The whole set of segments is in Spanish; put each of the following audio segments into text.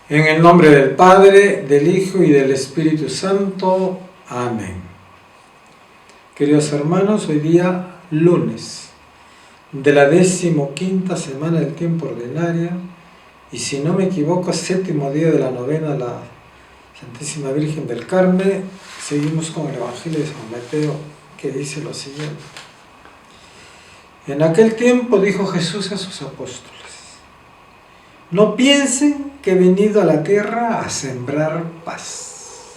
En el nombre del Padre, del Hijo y del Espíritu Santo. Amén. Queridos hermanos, hoy día lunes de la 15ª semana del tiempo ordinario y, si no me equivoco, 7º día de la novena a la Santísima Virgen del Carmen. Seguimos con el Evangelio de San Mateo, que dice lo siguiente. En aquel tiempo dijo Jesús a sus apóstoles: no piensen que he venido a la tierra a sembrar paz.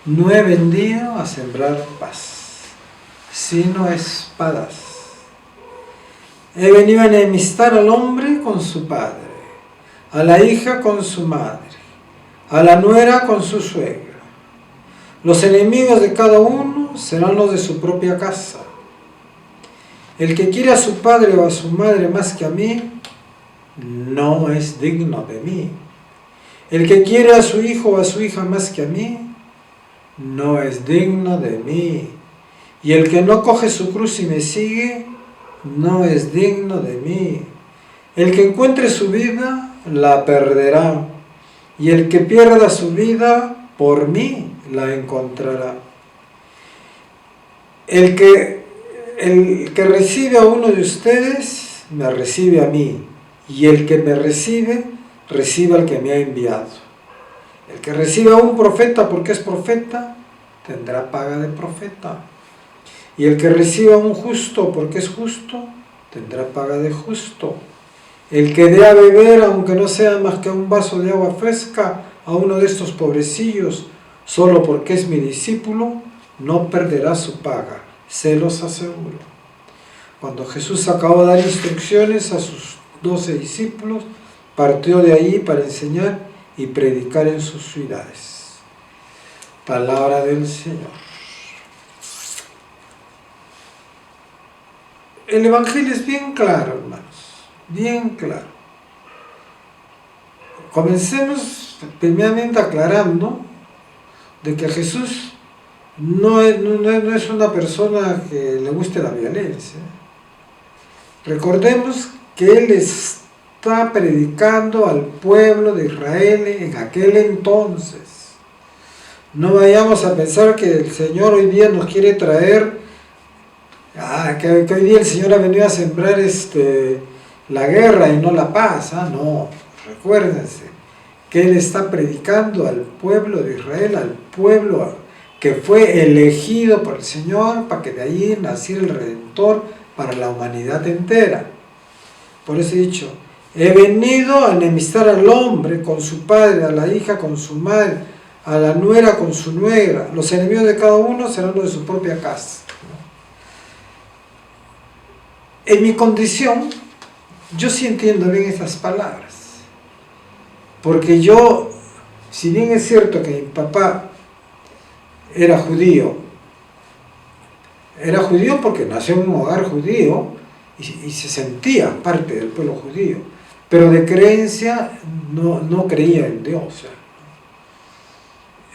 No he venido a sembrar paz, sino espadas. He venido a enemistar al hombre con su padre, a la hija con su madre, a la nuera con su suegra. Los enemigos de cada uno serán los de su propia casa. El que quiere a su padre o a su madre más que a mí, no es digno de mí. El que quiere a su hijo o a su hija más que a mí, no es digno de mí. Y el que no coge su cruz y me sigue, no es digno de mí. El que encuentre su vida, la perderá. Y el que pierda su vida, por mí la encontrará. El que recibe a uno de ustedes, me recibe a mí. Y el que me recibe, recibe al que me ha enviado. El que recibe a un profeta porque es profeta, tendrá paga de profeta. Y el que recibe a un justo porque es justo, tendrá paga de justo. El que dé a beber, aunque no sea más que un vaso de agua fresca, a uno de estos pobrecillos, solo porque es mi discípulo, no perderá su paga, se los aseguro. Cuando Jesús acabó de dar instrucciones a sus 12 discípulos, partió de allí para enseñar y predicar en sus ciudades. Palabra del Señor. El Evangelio es bien claro, hermanos, bien claro. Comencemos primeramente aclarando de que Jesús no es una persona que le guste la violencia. Recordemos que Él está predicando al pueblo de Israel en aquel entonces. No vayamos a pensar que el Señor hoy día nos quiere traer, que hoy día el Señor ha venido a sembrar la guerra y no la paz. No, recuérdense que Él está predicando al pueblo de Israel, al pueblo que fue elegido por el Señor para que de allí naciera el Redentor para la humanidad entera. Por eso he dicho, he venido a enemistar al hombre con su padre, a la hija con su madre, a la nuera con su nuera. Los enemigos de cada uno serán los de su propia casa. En mi condición, yo sí entiendo bien estas palabras. Porque yo, si bien es cierto que mi papá era judío porque nació en un hogar judío, y se sentía parte del pueblo judío, pero de creencia no creía en Dios.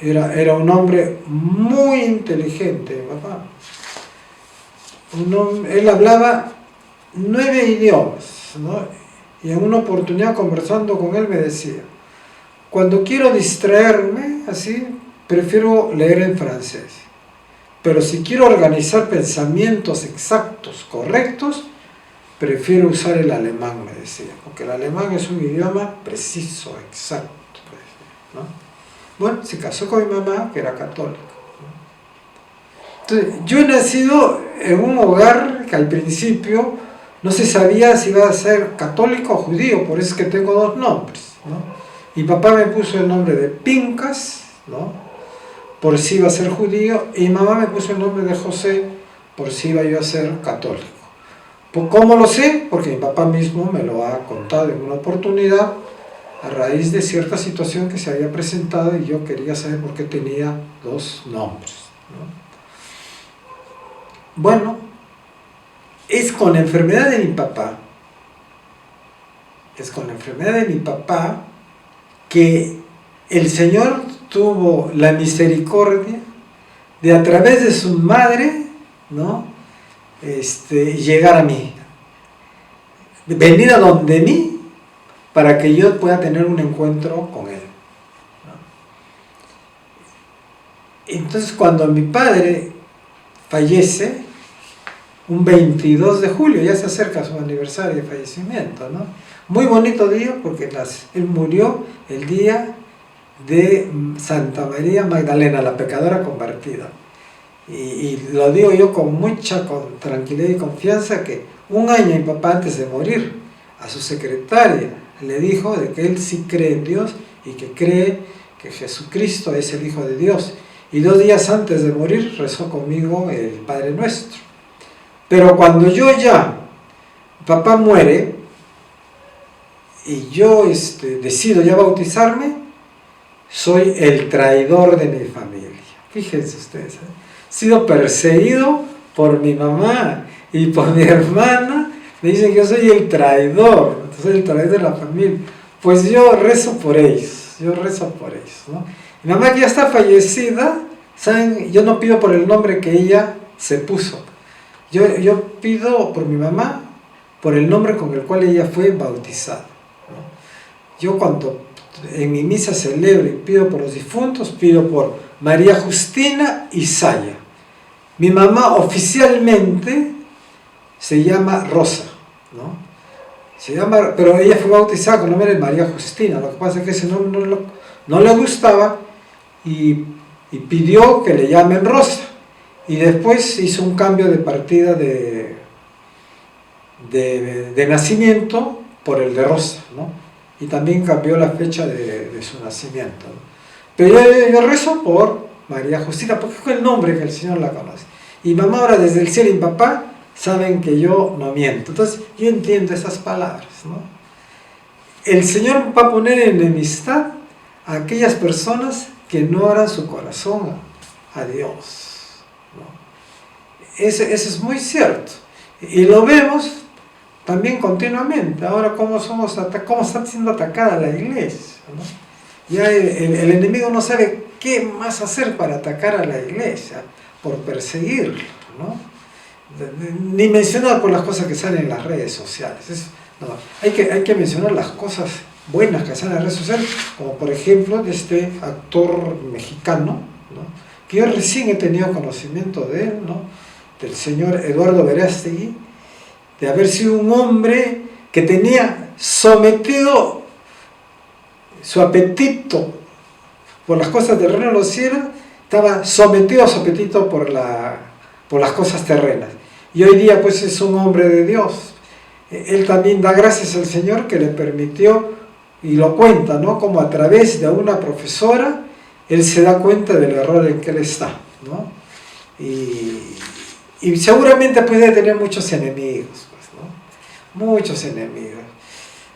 Era un hombre muy inteligente, papá. Él hablaba 9 idiomas, ¿no? Y en una oportunidad, conversando con él, me decía: cuando quiero distraerme, así, prefiero leer en francés. Pero si quiero organizar pensamientos exactos, correctos, prefiero usar el alemán, me decía, porque el alemán es un idioma preciso, exacto, ¿no? Bueno, se casó con mi mamá, que era católica, ¿no? Entonces, yo he nacido en un hogar que al principio no se sabía si iba a ser católico o judío, por eso es que tengo 2 nombres, ¿no? Mi papá me puso el nombre de Pincas, ¿no?, por si iba a ser judío, y mi mamá me puso el nombre de José, por si iba yo a ser católico. ¿Cómo lo sé? Porque mi papá mismo me lo ha contado en una oportunidad a raíz de cierta situación que se había presentado y yo quería saber por qué tenía 2 nombres, ¿no? Bueno, es con la enfermedad de mi papá, que el Señor tuvo la misericordia de, a través de su madre, ¿no?, llegar a mí, venir a donde mí para que yo pueda tener un encuentro con Él, ¿no? Entonces, cuando mi padre fallece, un 22 de julio, ya se acerca su aniversario de fallecimiento, ¿no? Muy bonito día porque él murió el día de Santa María Magdalena, la pecadora convertida. Y lo digo yo con mucha tranquilidad y confianza, que un año mi papá, antes de morir, a su secretaria le dijo de que él sí cree en Dios y que cree que Jesucristo es el Hijo de Dios. Y 2 días antes de morir rezó conmigo el Padre Nuestro. Pero cuando papá muere, y yo decido ya bautizarme, soy el traidor de mi familia. Fíjense ustedes, He sido perseguido por mi mamá y por mi hermana. Me dicen que yo soy el traidor de la familia. Pues yo rezo por ellos, ¿no? Mi mamá, que ya está fallecida, ¿saben? Yo no pido por el nombre que ella se puso. Yo pido por mi mamá, por el nombre con el cual ella fue bautizada, ¿no? Yo cuando en mi misa celebro y pido por los difuntos, pido por María Justina y Saya. Mi mamá oficialmente se llama Rosa, ¿no? Pero ella fue bautizada con el nombre de María Justina. Lo que pasa es que ese nombre no le gustaba y pidió que le llamen Rosa. Y después hizo un cambio de partida de nacimiento por el de Rosa, ¿no? Y también cambió la fecha de su nacimiento, ¿no? Pero yo rezo por María Justina, porque es el nombre que el Señor la conoce. Y mamá ahora desde el cielo y mi papá saben que yo no miento. Entonces yo entiendo esas palabras, ¿no? El Señor va a poner en enemistad a aquellas personas que no abran su corazón a Dios, ¿no? Eso es muy cierto. Y lo vemos también continuamente. Ahora cómo está siendo atacada la iglesia, ¿no? Ya el enemigo no sabe qué más hacer para atacar a la iglesia, por perseguirla, ¿no? Ni mencionar por las cosas que salen en las redes sociales. Hay que mencionar las cosas buenas que salen en las redes sociales, como por ejemplo de este actor mexicano, ¿no? Que yo recién he tenido conocimiento de él, ¿no? Del señor Eduardo Verástegui, de haber sido un hombre que tenía sometido su apetito por las cosas del reino de los cielos, estaba sometido a su apetito por las cosas terrenas. Y hoy día pues es un hombre de Dios. Él también da gracias al Señor que le permitió, y lo cuenta, ¿no? Como a través de una profesora, él se da cuenta del error en que él está, ¿no? Y seguramente puede tener muchos enemigos, pues, ¿no? Muchos enemigos.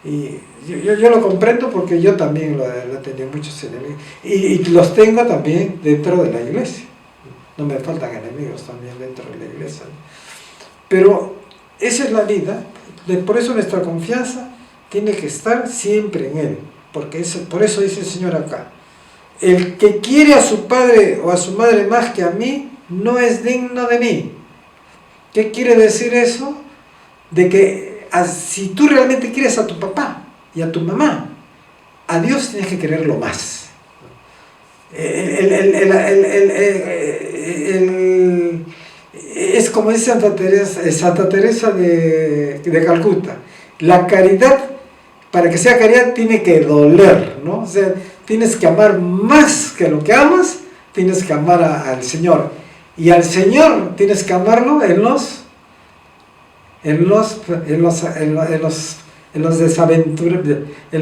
Y yo lo comprendo porque yo también lo he tenido muchos enemigos. Y los tengo también dentro de la iglesia. No me faltan enemigos también dentro de la iglesia, ¿no? Pero esa es la vida. Por eso nuestra confianza tiene que estar siempre en Él. Por eso dice el Señor acá: el que quiere a su padre o a su madre más que a mí, no es digno de mí. ¿Qué quiere decir eso? De que si tú realmente quieres a tu papá y a tu mamá, a Dios tienes que quererlo más. Es como dice Santa Teresa de Calcuta: la caridad, para que sea caridad, tiene que doler, ¿no? O sea, tienes que amar más que lo que amas, tienes que amar al Señor. Y al Señor tienes que amarlo en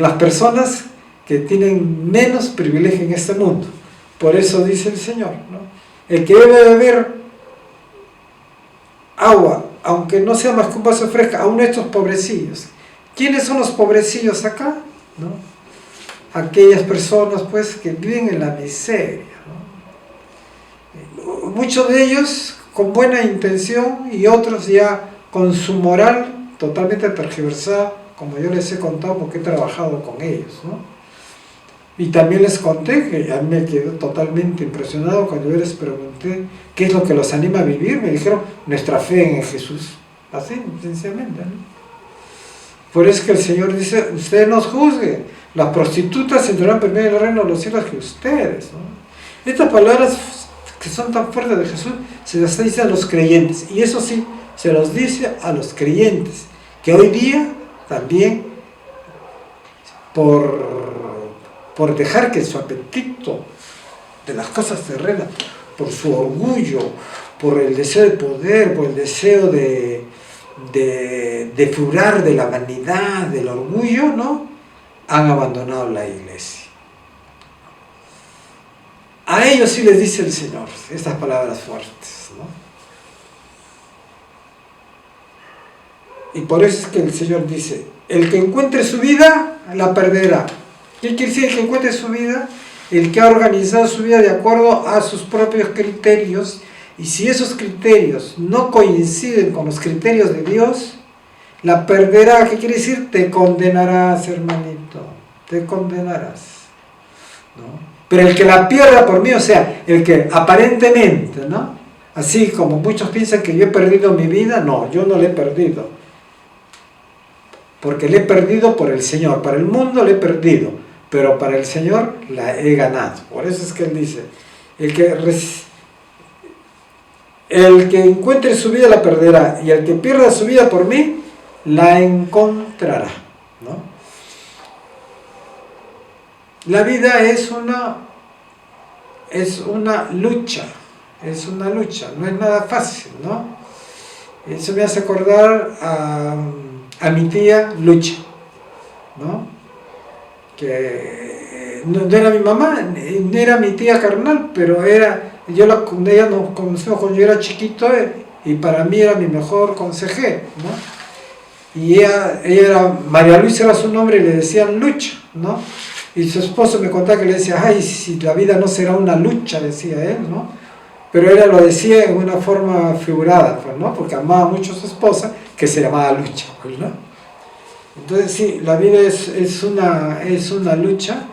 las personas que tienen menos privilegio en este mundo. Por eso dice el Señor, ¿no? El que debe beber agua, aunque no sea más que un vaso fresca, aún estos pobrecillos. ¿Quiénes son los pobrecillos acá? ¿No? Aquellas personas pues que viven en la miseria, ¿no? Muchos de ellos con buena intención y otros ya con su moral totalmente tergiversada, como yo les he contado porque he trabajado con ellos, ¿no? Y también les conté que a mí me quedé totalmente impresionado cuando yo les pregunté qué es lo que los anima a vivir. Me dijeron: nuestra fe en Jesús. Así, sencillamente, ¿no? Por eso que el Señor dice, usted nos juzgue. Las prostitutas entrarán primero en el reino de los cielos que ustedes, ¿no? Estas palabras que son tan fuertes de Jesús, se las dice a los creyentes. Y eso sí, se los dice a los creyentes, que hoy día también, por dejar que su apetito de las cosas terrenas, por su orgullo, por el deseo de poder, por el deseo de furor de la vanidad, del orgullo, ¿no?, han abandonado la iglesia. A ellos sí les dice el Señor estas palabras fuertes, ¿no? Y por eso es que el Señor dice, el que encuentre su vida, la perderá. ¿Qué quiere decir el que encuentre su vida? El que ha organizado su vida de acuerdo a sus propios criterios, y si esos criterios no coinciden con los criterios de Dios, la perderá. ¿Qué quiere decir? Te condenarás, hermanito, te condenarás, ¿no? Pero el que la pierda por mí, o sea, el que aparentemente, ¿no?, así como muchos piensan que yo he perdido mi vida, no, yo no la he perdido, porque la he perdido por el Señor. Para el mundo la he perdido, pero para el Señor la he ganado. Por eso es que Él dice, el que encuentre su vida la perderá, y el que pierda su vida por mí, la encontrará, ¿no? La vida es una lucha, no es nada fácil, ¿no? Eso me hace acordar a mi tía Lucha, ¿no?, que no era mi mamá, no era mi tía carnal, pero ella nos conocimos cuando yo era chiquito, y para mí era mi mejor consejero, ¿no? Y ella era, María Luisa era su nombre, y le decían Lucha, ¿no? Y su esposo me contaba que le decía, ay, si la vida no será una lucha, decía él, ¿no? Pero ella lo decía en una forma figurada, pues, ¿no?, porque amaba mucho a su esposa, que se llamaba Lucha, pues, ¿no? Entonces sí, la vida es una lucha,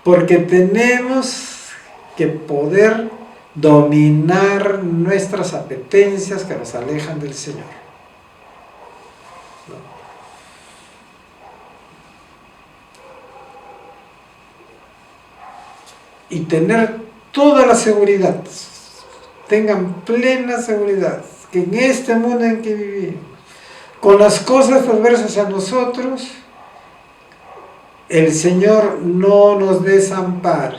porque tenemos que poder dominar nuestras apetencias que nos alejan del Señor, ¿no? Y tener toda la seguridad, tengan plena seguridad, que en este mundo en que vivimos, con las cosas adversas a nosotros, el Señor no nos desampara.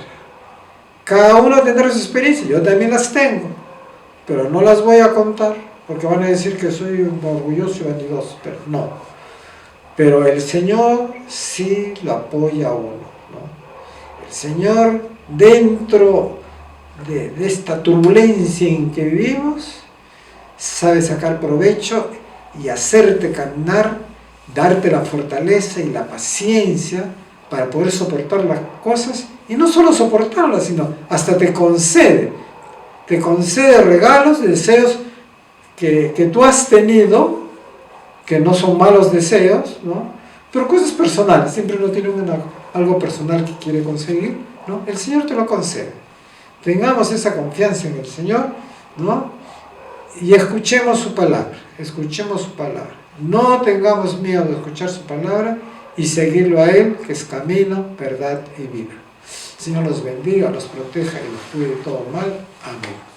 Cada uno tendrá sus experiencias, yo también las tengo, pero no las voy a contar, porque van a decir que soy un orgulloso y vanidoso, pero no. Pero el Señor sí lo apoya a uno, ¿no? El Señor, dentro de esta turbulencia en que vivimos, sabe sacar provecho y hacerte caminar, darte la fortaleza y la paciencia para poder soportar las cosas, y no solo soportarlas, sino hasta te concede regalos, deseos que tú has tenido, que no son malos deseos, ¿no?, pero cosas personales. Siempre uno tiene algo personal que quiere conseguir, ¿no? El Señor te lo concede. Tengamos esa confianza en el Señor, ¿no?, y escuchemos su palabra, no tengamos miedo de escuchar su palabra y seguirlo a Él, que es camino, verdad y vida. El Señor los bendiga, los proteja y los cuide de todo mal. Amén.